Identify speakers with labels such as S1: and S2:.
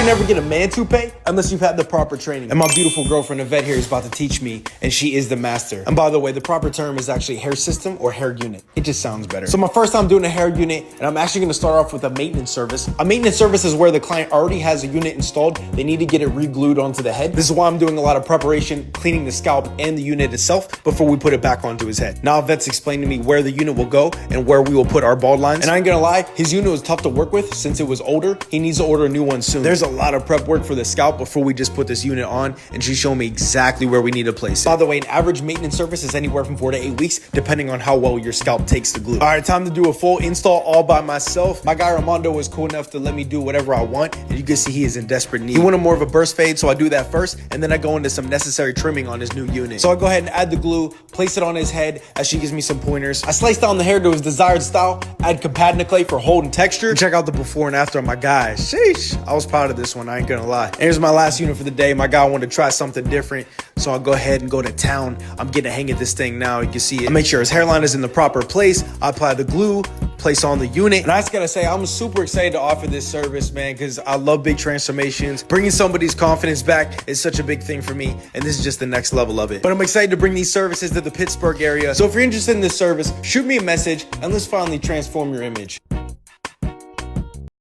S1: can never get a man toupee unless you've had the proper training. And my beautiful girlfriend Yvette here is about to teach me, and she is the master. And by the way, the proper term is actually hair system or hair unit. It just sounds better. So my first time doing a hair unit, and I'm actually gonna start off with a maintenance service. A maintenance service is where the client already has a unit installed. They need to get it re-glued onto the head. This is why I'm doing a lot of preparation, cleaning the scalp and the unit itself before we put it back onto his head. Now Yvette's explained to me where the unit will go and where we will put our bald lines. And I ain't gonna lie, his unit was tough to work with since it was older. He needs to order a new one soon. There's a lot of prep work for the scalp before we just put this unit on, and she's showing me exactly where we need to place it. By the way, an average maintenance service is anywhere from 4 to 8 weeks, depending on how well your scalp takes the glue. All right, time to do a full install all by myself. My guy Armando was cool enough to let me do whatever I want, and you can see he is in desperate need. He wanted more of a burst fade, so I do that first, and then I go into some necessary trimming on his new unit. So I go ahead and add the glue, place it on his head as she gives me some pointers. I slice down the hair to his desired style, add compadna clay for hold and texture, and check out the before and after on my guy. Sheesh, I was proud of this one, I ain't gonna lie. And here's my last unit for the day. My guy wanted to try something different, so I'll go ahead and go to town. I'm getting a hang of this thing now, you can see it. I make sure his hairline is in the proper place. I apply the glue, place on the unit. And I just gotta say, I'm super excited to offer this service, man, because I love big transformations. Bringing somebody's confidence back is such a big thing for me, and this is just the next level of it. But I'm excited to bring these services to the Pittsburgh area. So if you're interested in this service, shoot me a message, and let's finally transform your image.